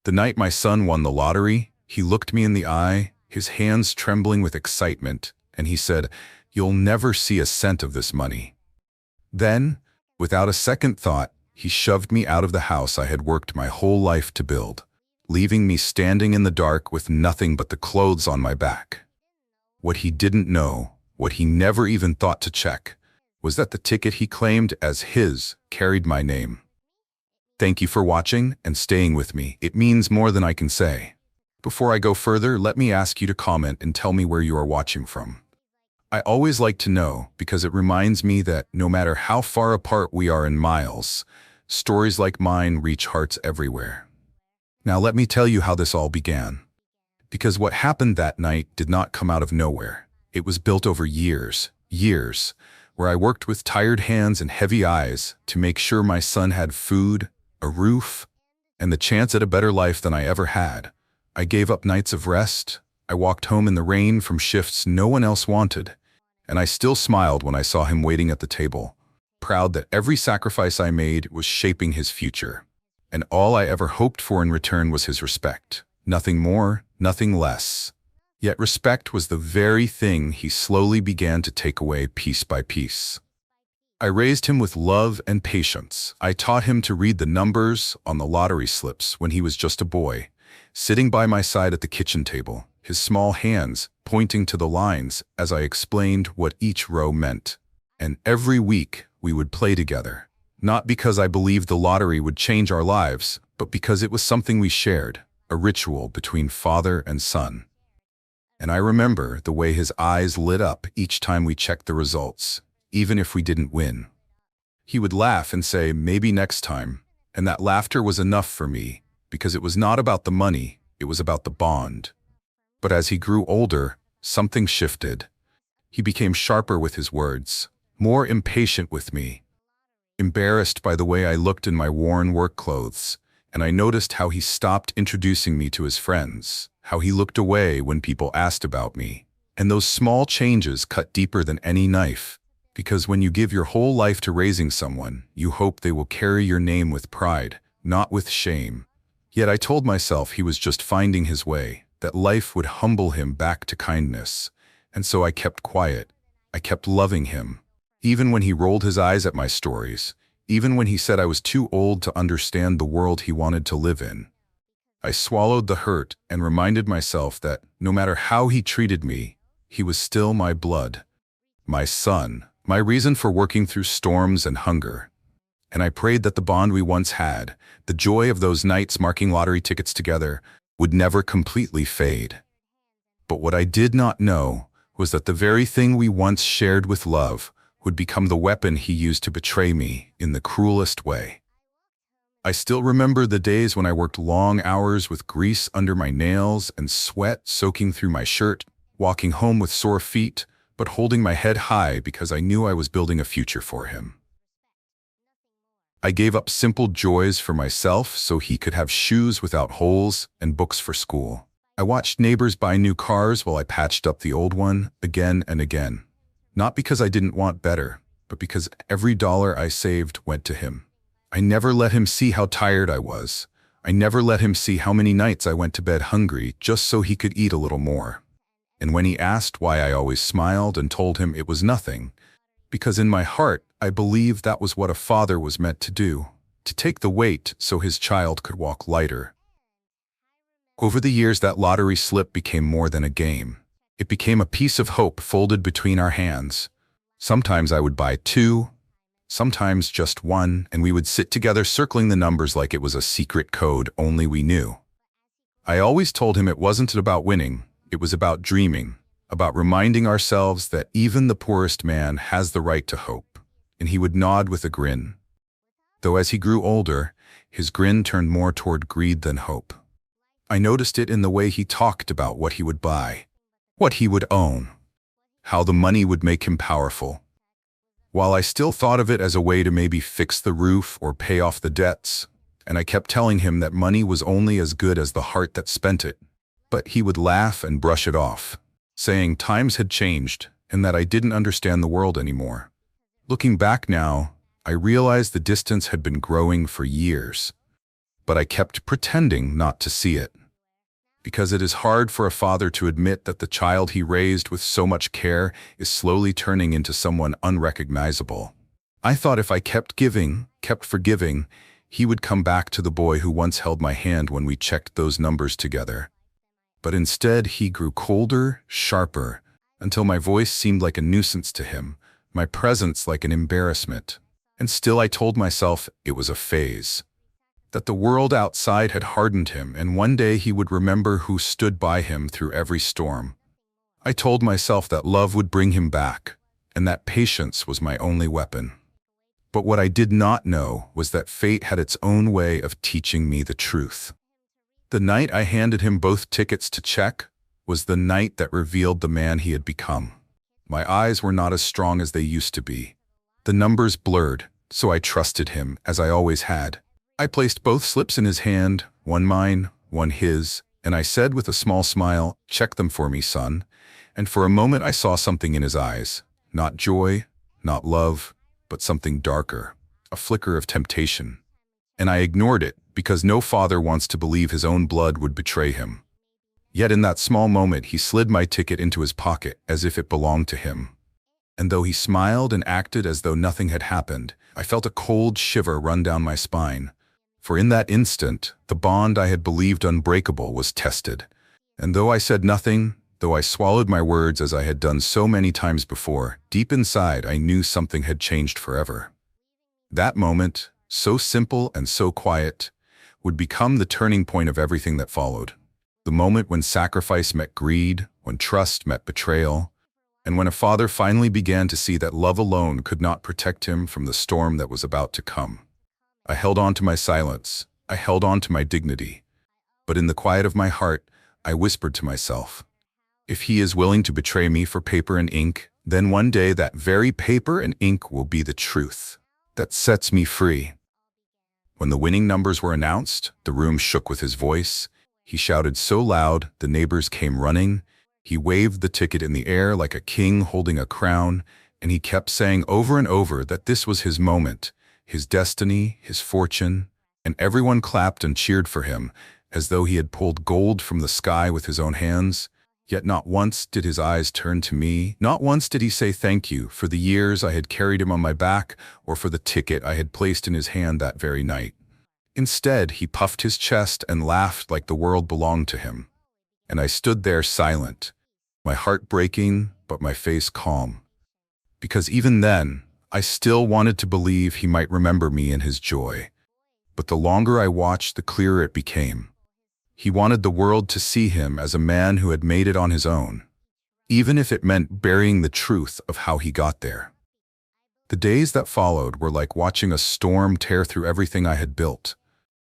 The night my son won the lottery, he looked me in the eye, his hands trembling with excitement, and he said, "You'll never see a cent of this money." Then, without a second thought, he shoved me out of the house I had worked my whole life to build, leaving me standing in the dark with nothing but the clothes on my back. What he didn't know, what he never even thought to check, was that the ticket he claimed as his carried my name. Thank you for watching and staying with me. It means more than I can say. Before I go further, let me ask you to comment and tell me where you are watching from. I always like to know because it reminds me that no matter how far apart we are in miles, stories like mine reach hearts everywhere. Now let me tell you how this all began. Because what happened that night did not come out of nowhere. It was built over years, where I worked with tired hands and heavy eyes to make sure my son had food, a roof, and the chance at a better life than I ever had. I gave up nights of rest. I walked home in the rain from shifts no one else wanted, and I still smiled when I saw him waiting at the table, proud that every sacrifice I made was shaping his future. And all I ever hoped for in return was his respect. Nothing more, nothing less. Yet respect was the very thing he slowly began to take away piece by piece. I raised him with love and patience. I taught him to read the numbers on the lottery slips when he was just a boy, sitting by my side at the kitchen table, his small hands pointing to the lines as I explained what each row meant. And every week we would play together, not because I believed the lottery would change our lives, but because it was something we shared, a ritual between father and son. And I remember the way his eyes lit up each time we checked the results, even if we didn't win. He would laugh and say, "Maybe next time," and that laughter was enough for me, because it was not about the money, it was about the bond. But as he grew older, something shifted. He became sharper with his words, more impatient with me, embarrassed by the way I looked in my worn work clothes, and I noticed how he stopped introducing me to his friends, how he looked away when people asked about me. And those small changes cut deeper than any knife, because when you give your whole life to raising someone, you hope they will carry your name with pride, not with shame. Yet I told myself he was just finding his way, that life would humble him back to kindness. And so I kept quiet. I kept loving him. Even when he rolled his eyes at my stories, even when he said I was too old to understand the world he wanted to live in. I swallowed the hurt and reminded myself that no matter how he treated me, he was still my blood, my son, my reason for working through storms and hunger. And I prayed that the bond we once had, the joy of those nights marking lottery tickets together, would never completely fade. But what I did not know was that the very thing we once shared with love would become the weapon he used to betray me in the cruelest way. I still remember the days when I worked long hours with grease under my nails and sweat soaking through my shirt, walking home with sore feet, but holding my head high because I knew I was building a future for him. I gave up simple joys for myself so he could have shoes without holes and books for school. I watched neighbors buy new cars while I patched up the old one again and again. Not because I didn't want better, but because every dollar I saved went to him. I never let him see how tired I was. I never let him see how many nights I went to bed hungry just so he could eat a little more. And when he asked why I always smiled and told him it was nothing, because in my heart I believed that was what a father was meant to do, to take the weight so his child could walk lighter. Over the years, that lottery slip became more than a game. It became a piece of hope folded between our hands. Sometimes I would buy 2, sometimes just 1, and we would sit together circling the numbers like it was a secret code only we knew. I always told him it wasn't about winning, it was about dreaming, about reminding ourselves that even the poorest man has the right to hope, and he would nod with a grin. Though as he grew older, his grin turned more toward greed than hope. I noticed it in the way he talked about what he would buy, what he would own, how the money would make him powerful. While I still thought of it as a way to maybe fix the roof or pay off the debts, and I kept telling him that money was only as good as the heart that spent it, but he would laugh and brush it off, saying times had changed and that I didn't understand the world anymore. Looking back now, I realized the distance had been growing for years. but I kept pretending not to see it. Because it is hard for a father to admit that the child he raised with so much care is slowly turning into someone unrecognizable. I thought if I kept giving, kept forgiving, he would come back to the boy who once held my hand when we checked those numbers together. But instead, he grew colder, sharper, until my voice seemed like a nuisance to him, my presence like an embarrassment. And still I told myself it was a phase, that the world outside had hardened him, and one day he would remember who stood by him through every storm. I told myself that love would bring him back, and that patience was my only weapon. But what I did not know was that fate had its own way of teaching me the truth. The night I handed him both tickets to check was the night that revealed the man he had become. My eyes were not as strong as they used to be. The numbers blurred, so I trusted him, as I always had. I placed both slips in his hand, one mine, one his, and I said with a small smile, "Check them for me, son." And for a moment I saw something in his eyes. Not joy, not love, but something darker, a flicker of temptation. And I ignored it, because no father wants to believe his own blood would betray him. Yet in that small moment he slid my ticket into his pocket as if it belonged to him. And though he smiled and acted as though nothing had happened, I felt a cold shiver run down my spine. For in that instant, the bond I had believed unbreakable was tested. And though I said nothing, though I swallowed my words as I had done so many times before, deep inside I knew something had changed forever. That moment, so simple and so quiet, would become the turning point of everything that followed. The moment when sacrifice met greed, when trust met betrayal, and when a father finally began to see that love alone could not protect him from the storm that was about to come. I held on to my silence. I held on to my dignity. But in the quiet of my heart, I whispered to myself, if he is willing to betray me for paper and ink, then one day that very paper and ink will be the truth that sets me free. When the winning numbers were announced, the room shook with his voice. He shouted so loud, the neighbors came running. He waved the ticket in the air like a king holding a crown, and he kept saying over and over that this was his moment, his destiny, his fortune, and everyone clapped and cheered for him, as though he had pulled gold from the sky with his own hands. Yet not once did his eyes turn to me, not once did he say thank you for the years I had carried him on my back or for the ticket I had placed in his hand that very night. Instead, he puffed his chest and laughed like the world belonged to him. And I stood there silent, my heart breaking, but my face calm. Because even then, I still wanted to believe he might remember me in his joy. But the longer I watched, the clearer it became. He wanted the world to see him as a man who had made it on his own, even if it meant burying the truth of how he got there. The days that followed were like watching a storm tear through everything I had built.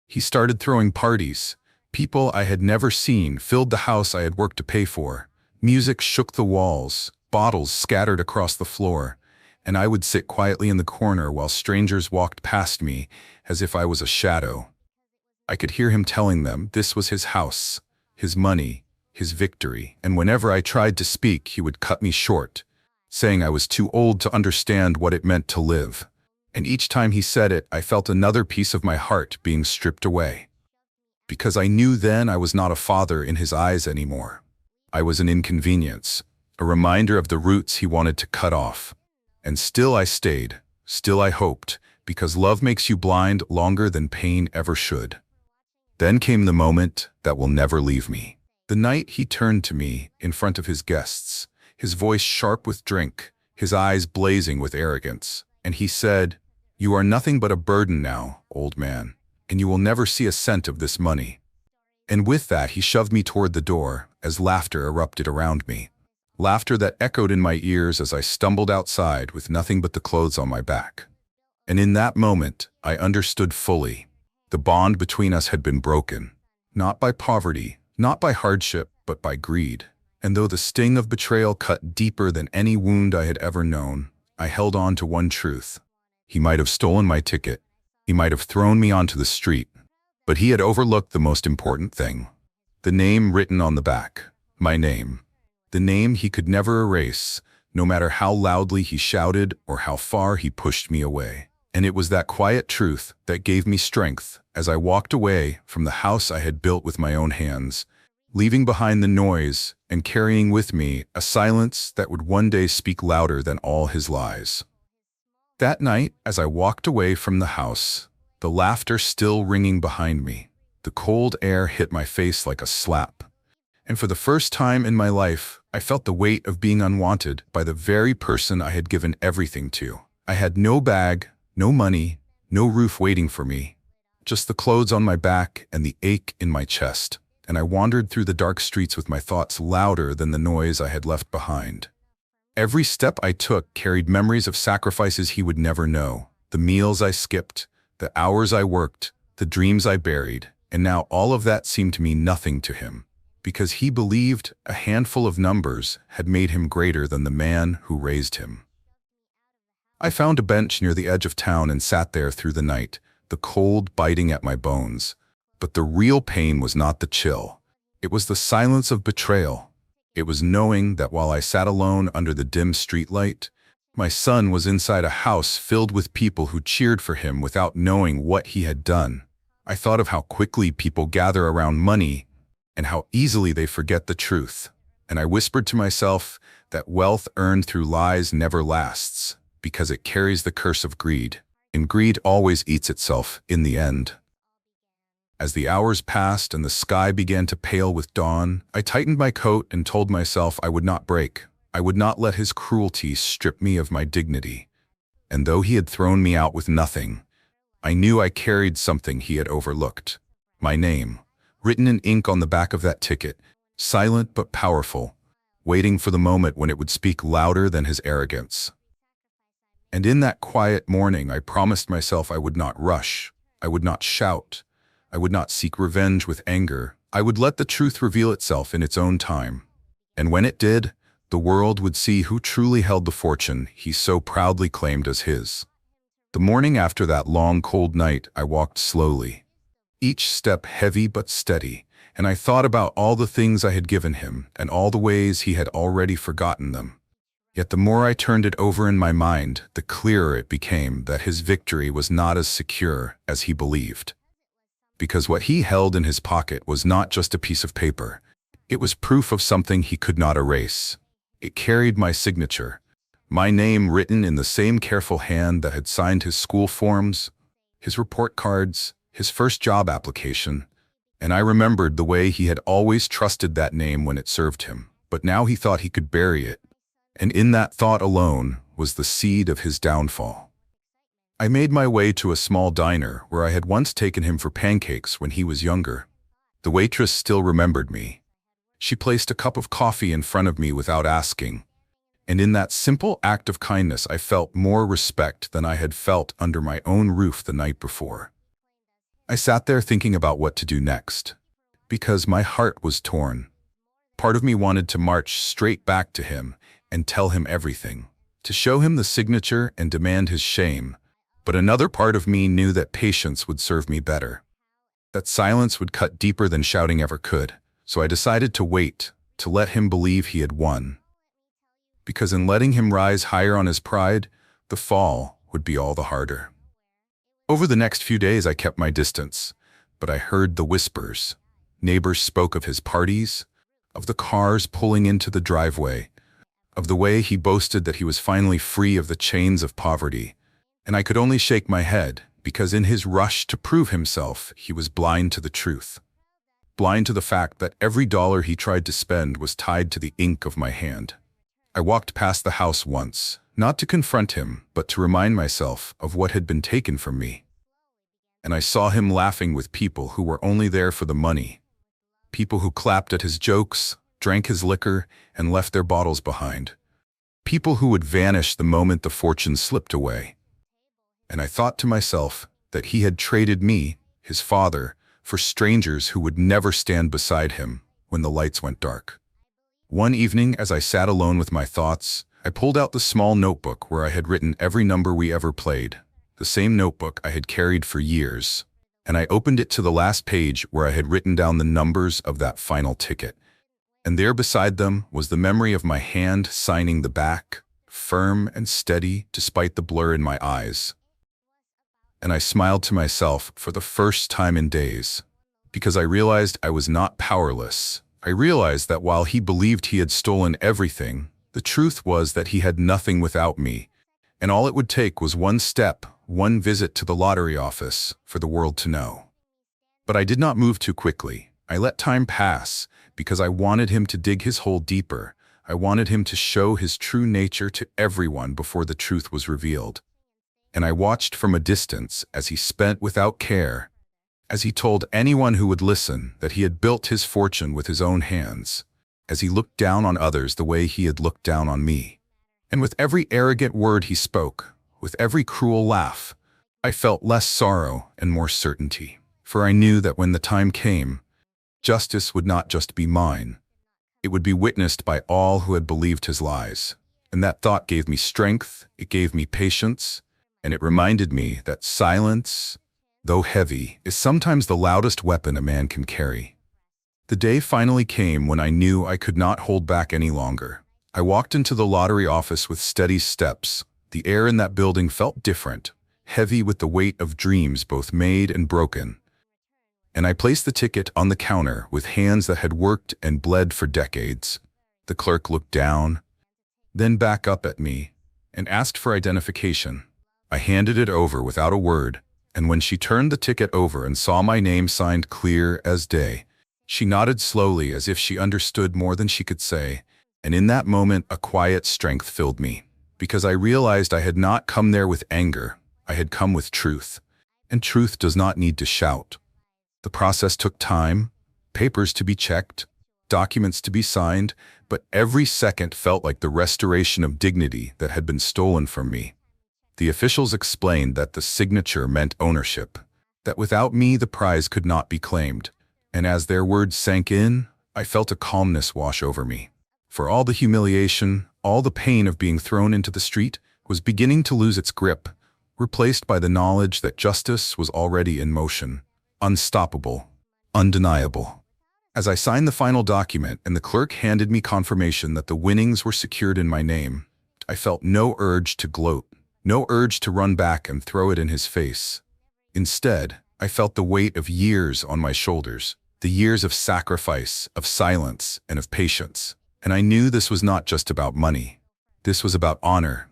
He started throwing parties. People I had never seen filled the house I had worked to pay for. Music shook the walls, bottles scattered across the floor, and I would sit quietly in the corner while strangers walked past me as if I was a shadow. I could hear him telling them this was his house, his money, his victory, and whenever I tried to speak, he would cut me short, saying I was too old to understand what it meant to live. And each time he said it, I felt another piece of my heart being stripped away. Because I knew then I was not a father in his eyes anymore. I was an inconvenience, a reminder of the roots he wanted to cut off. And still I stayed, still I hoped, because love makes you blind longer than pain ever should. Then came the moment that will never leave me. The night he turned to me in front of his guests, his voice sharp with drink, his eyes blazing with arrogance, and he said, "You are nothing but a burden now, old man, and you will never see a cent of this money." And with that he shoved me toward the door as laughter erupted around me. Laughter that echoed in my ears as I stumbled outside with nothing but the clothes on my back. And in that moment, I understood fully. The bond between us had been broken, not by poverty, not by hardship, but by greed. And though the sting of betrayal cut deeper than any wound I had ever known, I held on to one truth. He might have stolen my ticket. He might have thrown me onto the street. But he had overlooked the most important thing. The name written on the back. My name. The name he could never erase, no matter how loudly he shouted or how far he pushed me away. And it was that quiet truth that gave me strength as I walked away from the house I had built with my own hands, leaving behind the noise and carrying with me a silence that would one day speak louder than all his lies. That night, as I walked away from the house, the laughter still ringing behind me, the cold air hit my face like a slap. And for the first time in my life, I felt the weight of being unwanted by the very person I had given everything to. I had no bag, no money, no roof waiting for me, just the clothes on my back and the ache in my chest, and I wandered through the dark streets with my thoughts louder than the noise I had left behind. Every step I took carried memories of sacrifices he would never know, the meals I skipped, the hours I worked, the dreams I buried, and now all of that seemed to mean nothing to him, because he believed a handful of numbers had made him greater than the man who raised him. I found a bench near the edge of town and sat there through the night, the cold biting at my bones. But the real pain was not the chill. It was the silence of betrayal. It was knowing that while I sat alone under the dim streetlight, my son was inside a house filled with people who cheered for him without knowing what he had done. I thought of how quickly people gather around money and how easily they forget the truth. And I whispered to myself that wealth earned through lies never lasts, because it carries the curse of greed, and greed always eats itself in the end. As the hours passed and the sky began to pale with dawn, I tightened my coat and told myself I would not break. I would not let his cruelty strip me of my dignity. And though he had thrown me out with nothing, I knew I carried something he had overlooked. My name, written in ink on the back of that ticket, silent but powerful, waiting for the moment when it would speak louder than his arrogance. And in that quiet morning, I promised myself I would not rush, I would not shout, I would not seek revenge with anger. I would let the truth reveal itself in its own time. And when it did, the world would see who truly held the fortune he so proudly claimed as his. The morning after that long, cold night, I walked slowly, each step heavy but steady, and I thought about all the things I had given him and all the ways he had already forgotten them. Yet the more I turned it over in my mind, the clearer it became that his victory was not as secure as he believed. Because what he held in his pocket was not just a piece of paper. It was proof of something he could not erase. It carried my signature, my name written in the same careful hand that had signed his school forms, his report cards, his first job application. And I remembered the way he had always trusted that name when it served him, but now he thought he could bury it. And in that thought alone was the seed of his downfall. I made my way to a small diner where I had once taken him for pancakes when he was younger. The waitress still remembered me. She placed a cup of coffee in front of me without asking, and in that simple act of kindness I felt more respect than I had felt under my own roof the night before. I sat there thinking about what to do next, because my heart was torn. Part of me wanted to march straight back to him and tell him everything, to show him the signature and demand his shame. But another part of me knew that patience would serve me better, that silence would cut deeper than shouting ever could. So I decided to wait, to let him believe he had won. Because in letting him rise higher on his pride, the fall would be all the harder. Over the next few days I kept my distance, but I heard the whispers. Neighbors spoke of his parties, of the cars pulling into the driveway, of the way he boasted that he was finally free of the chains of poverty, and I could only shake my head, because in his rush to prove himself, he was blind to the truth. Blind to the fact that every dollar he tried to spend was tied to the ink of my hand. I walked past the house once, not to confront him, but to remind myself of what had been taken from me. And I saw him laughing with people who were only there for the money, people who clapped at his jokes, drank his liquor, and left their bottles behind. People who would vanish the moment the fortune slipped away. And I thought to myself that he had traded me, his father, for strangers who would never stand beside him when the lights went dark. One evening, as I sat alone with my thoughts, I pulled out the small notebook where I had written every number we ever played, the same notebook I had carried for years, and I opened it to the last page where I had written down the numbers of that final ticket. And there beside them was the memory of my hand signing the back, firm and steady despite the blur in my eyes. and I smiled to myself for the first time in days. Because I realized I was not powerless. I realized that while he believed he had stolen everything, the truth was that he had nothing without me, and all it would take was one step, one visit to the lottery office for the world to know. But I did not move too quickly. I let time pass because I wanted him to dig his hole deeper. I wanted him to show his true nature to everyone before the truth was revealed. And I watched from a distance as he spent without care, as he told anyone who would listen that he had built his fortune with his own hands, as he looked down on others the way he had looked down on me. And with every arrogant word he spoke, with every cruel laugh, I felt less sorrow and more certainty. For I knew that when the time came, justice would not just be mine. It would be witnessed by all who had believed his lies. And that thought gave me strength, it gave me patience, and it reminded me that silence, though heavy, is sometimes the loudest weapon a man can carry. The day finally came when I knew I could not hold back any longer. I walked into the lottery office with steady steps. The air in that building felt different, heavy with the weight of dreams both made and broken. And I placed the ticket on the counter with hands that had worked and bled for decades. The clerk looked down, then back up at me, and asked for identification. I handed it over without a word, and when she turned the ticket over and saw my name signed clear as day, she nodded slowly as if she understood more than she could say, and in that moment a quiet strength filled me, because I realized I had not come there with anger, I had come with truth, and truth does not need to shout. The process took time, papers to be checked, documents to be signed, but every second felt like the restoration of dignity that had been stolen from me. The officials explained that the signature meant ownership, that without me the prize could not be claimed, and as their words sank in, I felt a calmness wash over me. For all the humiliation, all the pain of being thrown into the street was beginning to lose its grip, replaced by the knowledge that justice was already in motion. Unstoppable, undeniable. As I signed the final document and the clerk handed me confirmation that the winnings were secured in my name, I felt no urge to gloat, no urge to run back and throw it in his face. Instead, I felt the weight of years on my shoulders, the years of sacrifice, of silence, and of patience. And I knew this was not just about money. This was about honor,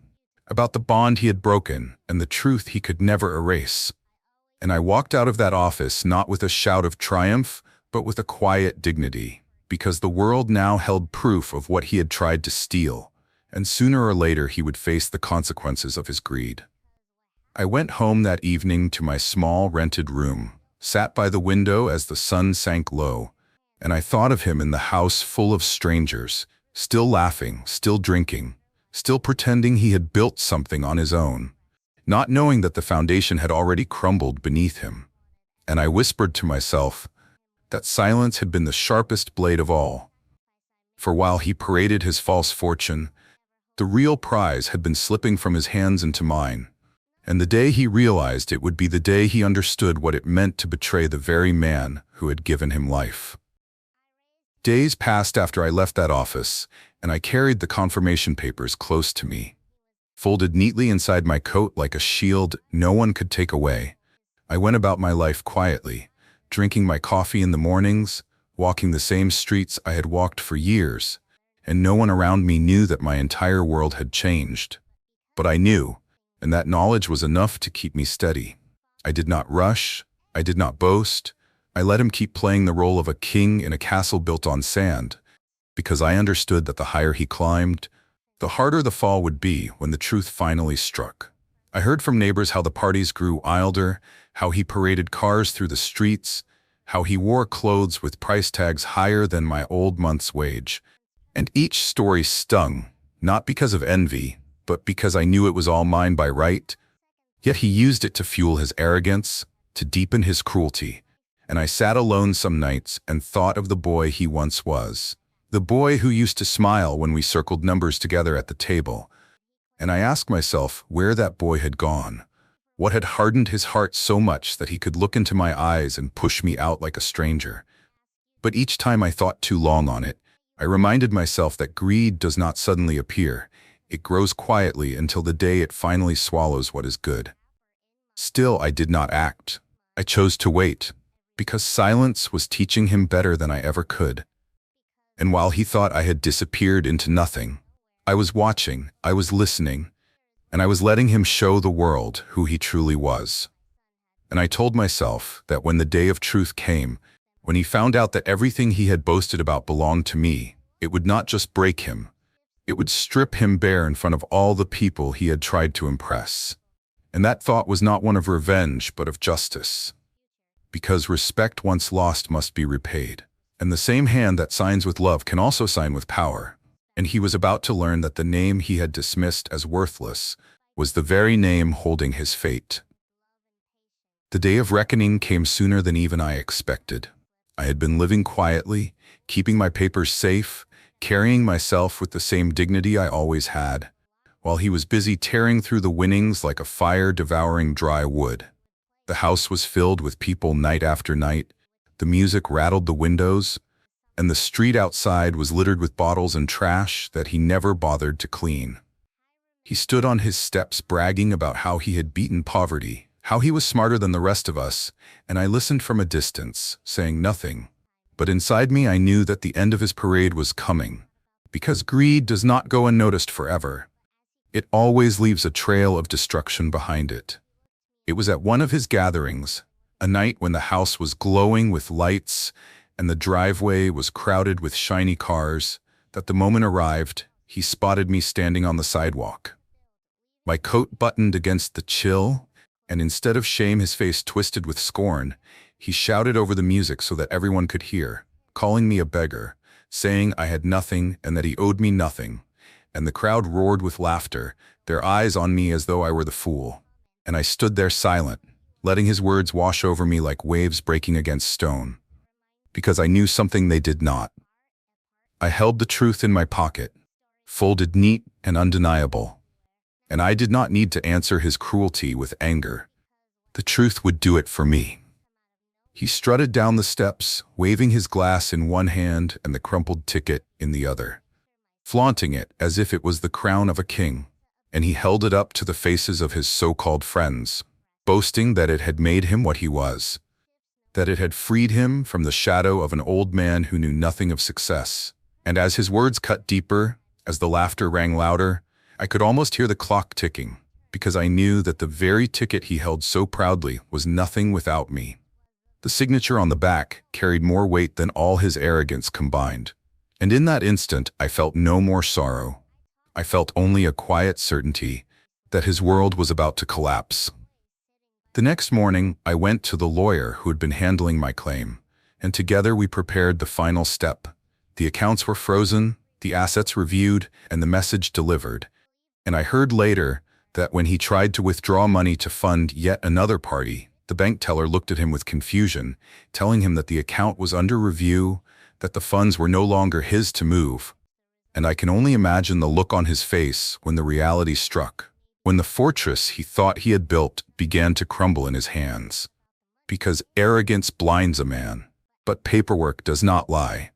about the bond he had broken and the truth he could never erase. And I walked out of that office not with a shout of triumph, but with a quiet dignity, because the world now held proof of what he had tried to steal, and sooner or later he would face the consequences of his greed. I went home that evening to my small rented room, sat by the window as the sun sank low, and I thought of him in the house full of strangers, still laughing, still drinking, still pretending he had built something on his own, not knowing that the foundation had already crumbled beneath him. And I whispered to myself that silence had been the sharpest blade of all. For while he paraded his false fortune, the real prize had been slipping from his hands into mine. And the day he realized it would be the day he understood what it meant to betray the very man who had given him life. Days passed after I left that office, and I carried the confirmation papers close to me. Folded neatly inside my coat like a shield no one could take away, I went about my life quietly, drinking my coffee in the mornings, walking the same streets I had walked for years, and no one around me knew that my entire world had changed. But I knew, and that knowledge was enough to keep me steady. I did not rush, I did not boast, I let him keep playing the role of a king in a castle built on sand, because I understood that the higher he climbed, the harder the fall would be when the truth finally struck. I heard from neighbors how the parties grew wilder, how he paraded cars through the streets, how he wore clothes with price tags higher than my old month's wage. And each story stung, not because of envy, but because I knew it was all mine by right. Yet he used it to fuel his arrogance, to deepen his cruelty. And I sat alone some nights and thought of the boy he once was. The boy who used to smile when we circled numbers together at the table. And I asked myself where that boy had gone. What had hardened his heart so much that he could look into my eyes and push me out like a stranger? But each time I thought too long on it, I reminded myself that greed does not suddenly appear. It grows quietly until the day it finally swallows what is good. Still, I did not act. I chose to wait, because silence was teaching him better than I ever could. And while he thought I had disappeared into nothing, I was watching, I was listening, and I was letting him show the world who he truly was. And I told myself that when the day of truth came, when he found out that everything he had boasted about belonged to me, it would not just break him, it would strip him bare in front of all the people he had tried to impress. And that thought was not one of revenge, but of justice. Because respect once lost must be repaid. And the same hand that signs with love can also sign with power. And he was about to learn that the name he had dismissed as worthless was the very name holding his fate. The day of reckoning came sooner than even I expected. I had been living quietly, keeping my papers safe, carrying myself with the same dignity I always had, while he was busy tearing through the winnings like a fire devouring dry wood. The house was filled with people night after night, the music rattled the windows, and the street outside was littered with bottles and trash that he never bothered to clean. He stood on his steps bragging about how he had beaten poverty, how he was smarter than the rest of us, and I listened from a distance, saying nothing. But inside me I knew that the end of his parade was coming, because greed does not go unnoticed forever. It always leaves a trail of destruction behind it. It was at one of his gatherings, a night when the house was glowing with lights and the driveway was crowded with shiny cars, that the moment arrived, he spotted me standing on the sidewalk. My coat buttoned against the chill, and instead of shame his face twisted with scorn, he shouted over the music so that everyone could hear, calling me a beggar, saying I had nothing and that he owed me nothing. And the crowd roared with laughter, their eyes on me as though I were the fool. And I stood there silent, letting his words wash over me like waves breaking against stone. Because I knew something they did not. I held the truth in my pocket, folded neat and undeniable. And I did not need to answer his cruelty with anger. The truth would do it for me. He strutted down the steps, waving his glass in one hand and the crumpled ticket in the other, flaunting it as if it was the crown of a king, and he held it up to the faces of his so-called friends, boasting that it had made him what he was, that it had freed him from the shadow of an old man who knew nothing of success. And as his words cut deeper, as the laughter rang louder, I could almost hear the clock ticking, because I knew that the very ticket he held so proudly was nothing without me. The signature on the back carried more weight than all his arrogance combined. And in that instant, I felt no more sorrow. I felt only a quiet certainty that his world was about to collapse. The next morning, I went to the lawyer who had been handling my claim, and together we prepared the final step. The accounts were frozen, the assets reviewed, and the message delivered. And I heard later that when he tried to withdraw money to fund yet another party, the bank teller looked at him with confusion, telling him that the account was under review, that the funds were no longer his to move. And I can only imagine the look on his face when the reality struck, when the fortress he thought he had built began to crumble in his hands. Because arrogance blinds a man, but paperwork does not lie.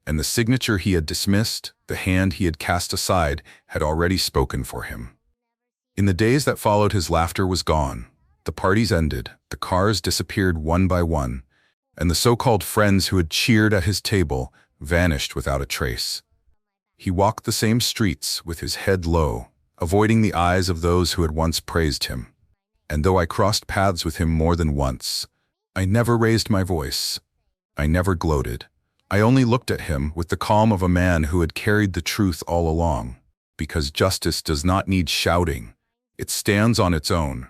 And the signature he had dismissed, the hand he had cast aside, had already spoken for him. In the days that followed, his laughter was gone. The parties ended, the cars disappeared one by one, and the so-called friends who had cheered at his table vanished without a trace. He walked the same streets with his head low, avoiding the eyes of those who had once praised him. And though I crossed paths with him more than once, I never raised my voice. I never gloated. I only looked at him with the calm of a man who had carried the truth all along, because justice does not need shouting. It stands on its own.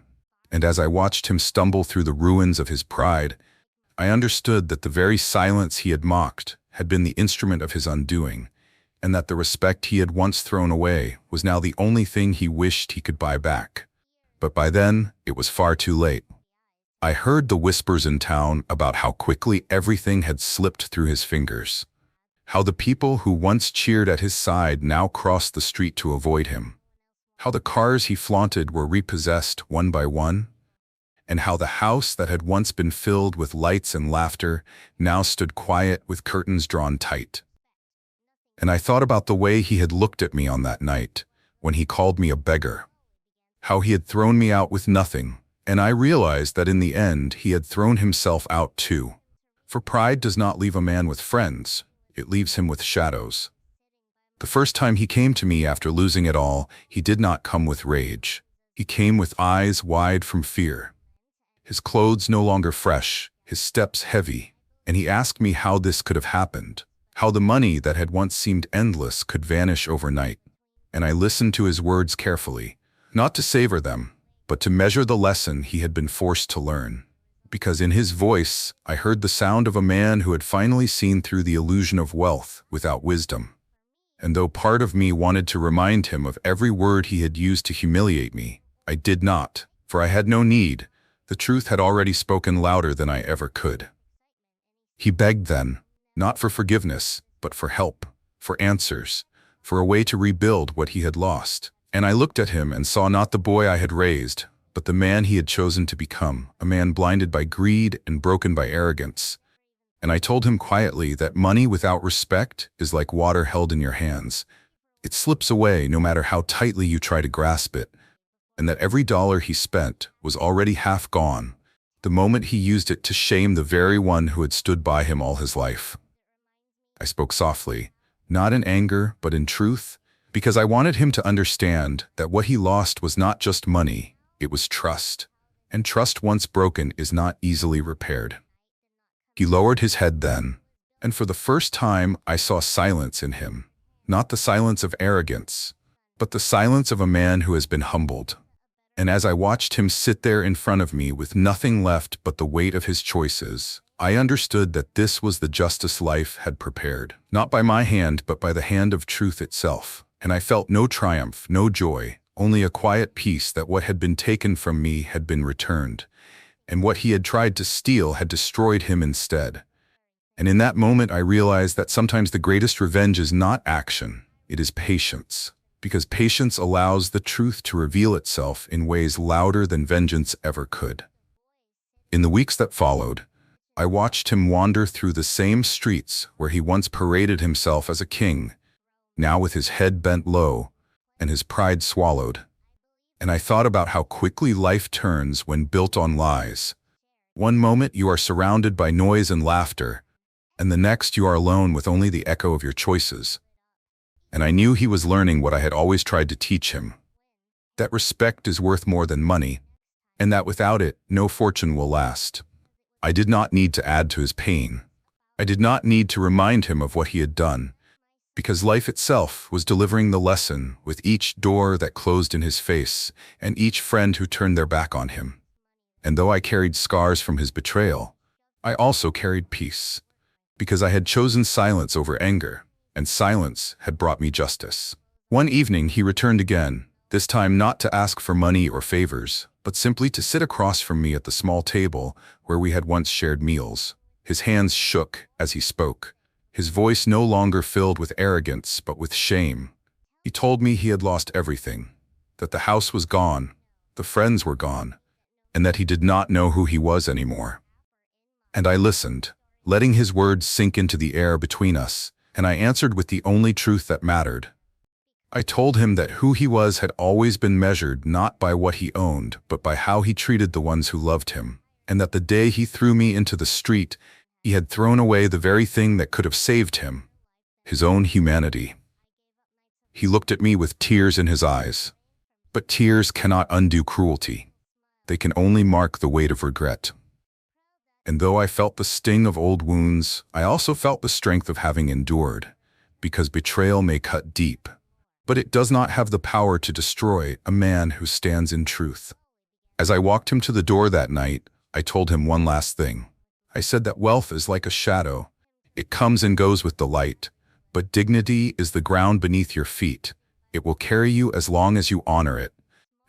And as I watched him stumble through the ruins of his pride, I understood that the very silence he had mocked had been the instrument of his undoing, and that the respect he had once thrown away was now the only thing he wished he could buy back. But by then, it was far too late. I heard the whispers in town about how quickly everything had slipped through his fingers, how the people who once cheered at his side now crossed the street to avoid him, how the cars he flaunted were repossessed one by one, and how the house that had once been filled with lights and laughter now stood quiet with curtains drawn tight. And I thought about the way he had looked at me on that night, when he called me a beggar, how he had thrown me out with nothing, And I realized that in the end he had thrown himself out too. For pride does not leave a man with friends, it leaves him with shadows. The first time he came to me after losing it all, he did not come with rage. He came with eyes wide from fear. His clothes no longer fresh, his steps heavy, and he asked me how this could have happened, how the money that had once seemed endless could vanish overnight. And I listened to his words carefully, not to savor them, but to measure the lesson he had been forced to learn. Because in his voice, I heard the sound of a man who had finally seen through the illusion of wealth without wisdom. And though part of me wanted to remind him of every word he had used to humiliate me, I did not, for I had no need. The truth had already spoken louder than I ever could. He begged then, not for forgiveness, but for help, for answers, for a way to rebuild what he had lost. And I looked at him and saw not the boy I had raised, but the man he had chosen to become, a man blinded by greed and broken by arrogance. And I told him quietly that money without respect is like water held in your hands. It slips away no matter how tightly you try to grasp it, and that every dollar he spent was already half gone, the moment he used it to shame the very one who had stood by him all his life. I spoke softly, not in anger, but in truth, because I wanted him to understand that what he lost was not just money, it was trust, and trust once broken is not easily repaired. He lowered his head then, and for the first time I saw silence in him, not the silence of arrogance, but the silence of a man who has been humbled. And as I watched him sit there in front of me with nothing left but the weight of his choices, I understood that this was the justice life had prepared, not by my hand but by the hand of truth itself. And I felt no triumph, no joy, only a quiet peace that what had been taken from me had been returned, and what he had tried to steal had destroyed him instead. And in that moment I realized that sometimes the greatest revenge is not action, it is patience. Because patience allows the truth to reveal itself in ways louder than vengeance ever could. In the weeks that followed, I watched him wander through the same streets where he once paraded himself as a king, now with his head bent low and his pride swallowed. And I thought about how quickly life turns when built on lies. One moment you are surrounded by noise and laughter, and the next you are alone with only the echo of your choices. And I knew he was learning what I had always tried to teach him, that respect is worth more than money, and that without it, no fortune will last. I did not need to add to his pain. I did not need to remind him of what he had done, because life itself was delivering the lesson with each door that closed in his face and each friend who turned their back on him. And though I carried scars from his betrayal, I also carried peace, because I had chosen silence over anger, and silence had brought me justice. One evening he returned again, this time not to ask for money or favors, but simply to sit across from me at the small table where we had once shared meals. His hands shook as he spoke, his voice no longer filled with arrogance but with shame. He told me he had lost everything, that the house was gone, the friends were gone, and that he did not know who he was anymore. And I listened, letting his words sink into the air between us, and I answered with the only truth that mattered. I told him that who he was had always been measured not by what he owned, but by how he treated the ones who loved him, and that the day he threw me into the street, he had thrown away the very thing that could have saved him, his own humanity. He looked at me with tears in his eyes. But tears cannot undo cruelty. They can only mark the weight of regret. And though I felt the sting of old wounds, I also felt the strength of having endured, because betrayal may cut deep, but it does not have the power to destroy a man who stands in truth. As I walked him to the door that night, I told him one last thing. I said that wealth is like a shadow. It comes and goes with the light, but dignity is the ground beneath your feet. It will carry you as long as you honor it.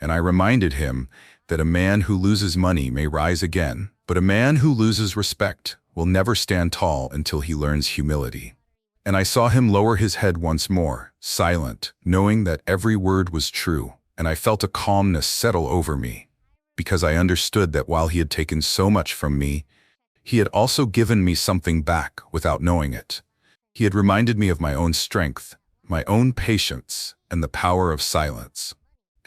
And I reminded him that a man who loses money may rise again, but a man who loses respect will never stand tall until he learns humility. And I saw him lower his head once more, silent, knowing that every word was true, and I felt a calmness settle over me, because I understood that while he had taken so much from me, he had also given me something back without knowing it. He had reminded me of my own strength, my own patience, and the power of silence.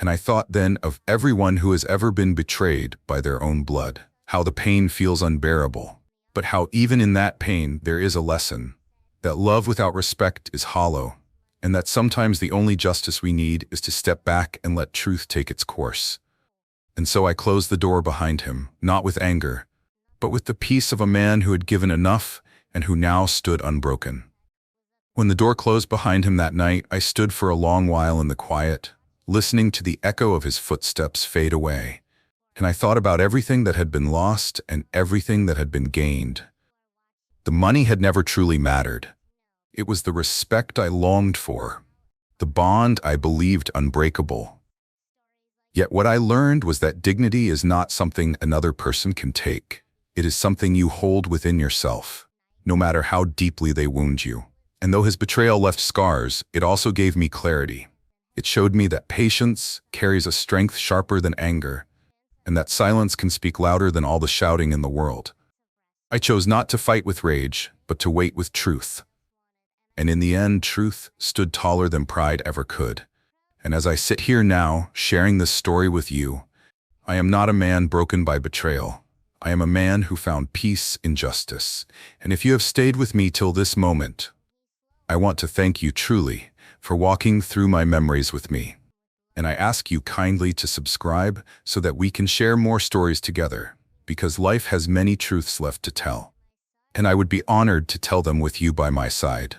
And I thought then of everyone who has ever been betrayed by their own blood, how the pain feels unbearable, but how even in that pain there is a lesson, that love without respect is hollow, and that sometimes the only justice we need is to step back and let truth take its course. And so I closed the door behind him, not with anger, but with the peace of a man who had given enough and who now stood unbroken. When the door closed behind him that night, I stood for a long while in the quiet, listening to the echo of his footsteps fade away, and I thought about everything that had been lost and everything that had been gained. The money had never truly mattered. It was the respect I longed for, the bond I believed unbreakable. Yet what I learned was that dignity is not something another person can take. It is something you hold within yourself, no matter how deeply they wound you. And though his betrayal left scars, it also gave me clarity. It showed me that patience carries a strength sharper than anger, and that silence can speak louder than all the shouting in the world. I chose not to fight with rage, but to wait with truth. And in the end, truth stood taller than pride ever could. And as I sit here now, sharing this story with you, I am not a man broken by betrayal. I am a man who found peace in justice. And if you have stayed with me till this moment, I want to thank you truly for walking through my memories with me. And I ask you kindly to subscribe so that we can share more stories together, because life has many truths left to tell. And I would be honored to tell them with you by my side.